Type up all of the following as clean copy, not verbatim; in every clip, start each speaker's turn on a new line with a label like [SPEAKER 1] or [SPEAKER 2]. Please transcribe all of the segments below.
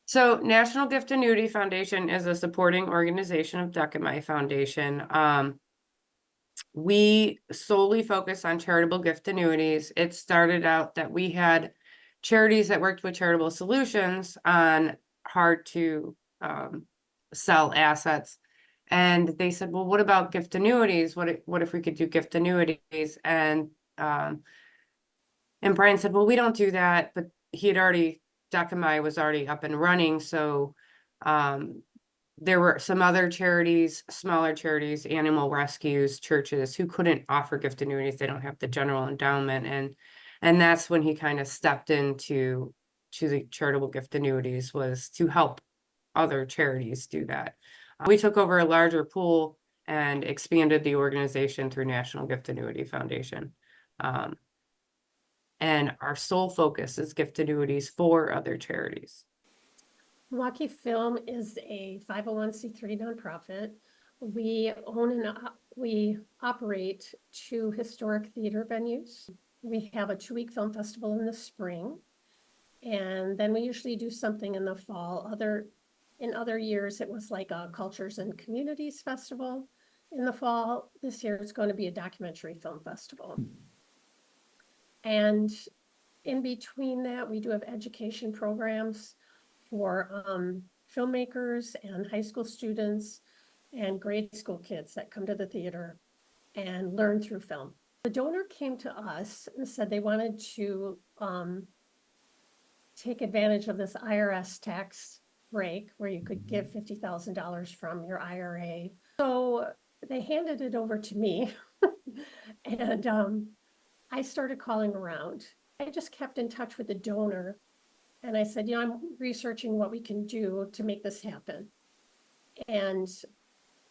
[SPEAKER 1] So National Gift Annuity Foundation is a supporting organization of Decamai Foundation. We solely focus on charitable gift annuities. It started out that we had charities that worked with charitable solutions on hard to sell assets. And they said, well, what about gift annuities? What if we could do gift annuities? And Brian said, well, we don't do that, but Decamai was already up and running. So there were some other charities, smaller charities, animal rescues, churches who couldn't offer gift annuities. They don't have the general endowment. And that's when he kind of stepped into the charitable gift annuities, was to help other charities do that. We took over a larger pool and expanded the organization through National Gift Annuity Foundation. And our sole focus is gift annuities for other charities.
[SPEAKER 2] Milwaukee Film is a 501c3 nonprofit. We own and we operate 2 historic theater venues. We have a 2-week film festival in the spring, and then we usually do something in the fall. In other years, it was like a Cultures and Communities Festival in the fall. This year, it's going to be a documentary film festival. And in between that, we do have education programs for filmmakers and high school students and grade school kids that come to the theater and learn through film. The donor came to us and said they wanted to take advantage of this IRS tax break where you could give $50,000 from your IRA. So they handed it over to me and I started calling around. I just kept in touch with the donor. And I said, I'm researching what we can do to make this happen. And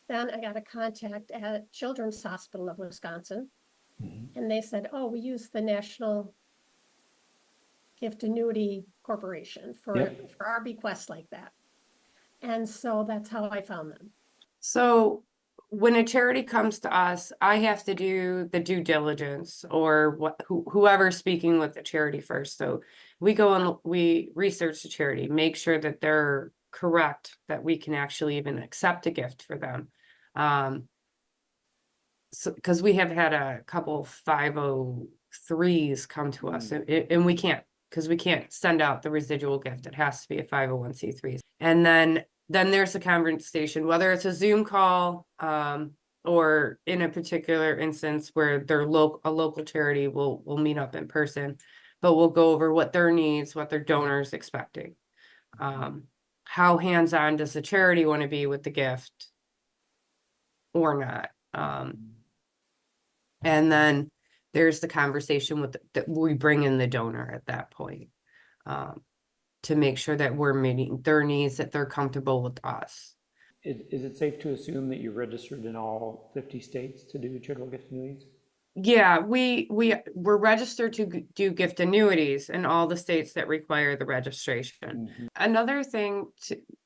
[SPEAKER 2] then I got a contact at Children's Hospital of Wisconsin. And they said, oh, we use the National Gift Annuity Corporation for our bequests like that. And so that's how I found them.
[SPEAKER 1] So when a charity comes to us, I have to do the due diligence, or whoever's speaking with the charity first. So we go and we research the charity, make sure that they're correct, that we can actually even accept a gift for them. So because we have had a couple 503s come to us, and we can't, because we can't send out the residual gift. It has to be a 501c3. And then there's a conversation, whether it's a Zoom call or in a particular instance where they're a local charity will meet up in person, but we'll go over what their needs, what their donors expecting. How hands-on does the charity want to be with the gift or not? And then there's the conversation that we bring in the donor at that point. To make sure that we're meeting their needs, that they're comfortable with us.
[SPEAKER 3] Is it safe to assume that you're registered in all 50 states to do charitable gift annuities?
[SPEAKER 1] Yeah, we're registered to do gift annuities in all the states that require the registration. Another thing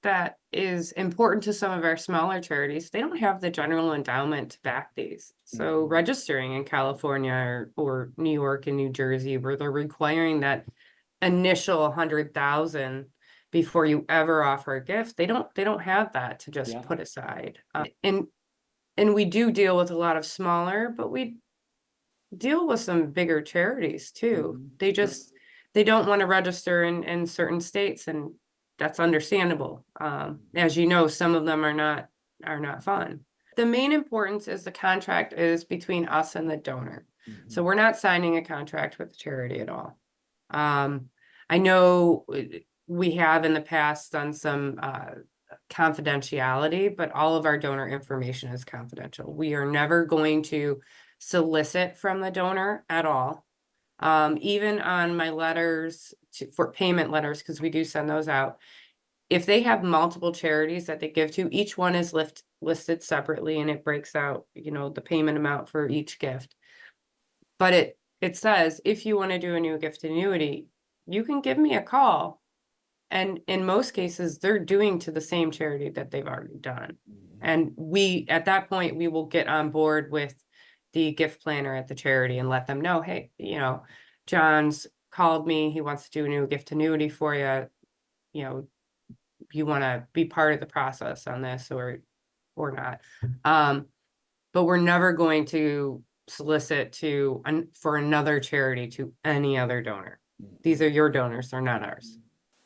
[SPEAKER 1] that is important to some of our smaller charities, they don't have the general endowment to back these. So registering in California or New York and New Jersey, where they're requiring that initial 100,000 before you ever offer a gift, they don't have that to just put aside. And we do deal with a lot of smaller, but we deal with some bigger charities too. They don't want to register in certain states, and that's understandable. As you know, some of them are not fun. The main importance is the contract is between us and the donor. So we're not signing a contract with the charity at all. I know we have in the past done some confidentiality, but all of our donor information is confidential. We are never going to solicit from the donor at all. Even on my letters for payment letters, because we do send those out, if they have multiple charities that they give to, each one is listed separately, and it breaks out, the payment amount for each gift. But it says, if you want to do a new gift annuity, you can give me a call. And in most cases, they're doing to the same charity that they've already done. And at that point, we will get on board with the gift planner at the charity and let them know, hey, John's called me. He wants to do a new gift annuity for you. you want to be part of the process on this or not. But we're never going to solicit for another charity to any other donor. These are your donors, they're not ours.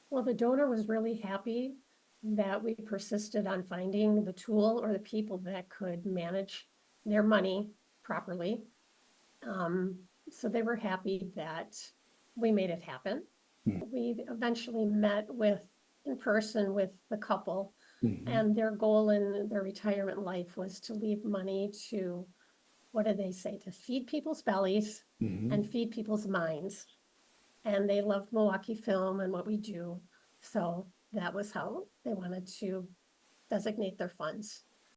[SPEAKER 2] Well, the donor was really happy that we persisted on finding the tool or the people that could manage their money properly. So they were happy that we made it happen. We eventually met in person with the couple, and their goal in their retirement life was to leave money to, what did they say, to feed people's bellies and feed people's minds. And they loved Milwaukee film and what we do. So that was how they wanted to designate their funds.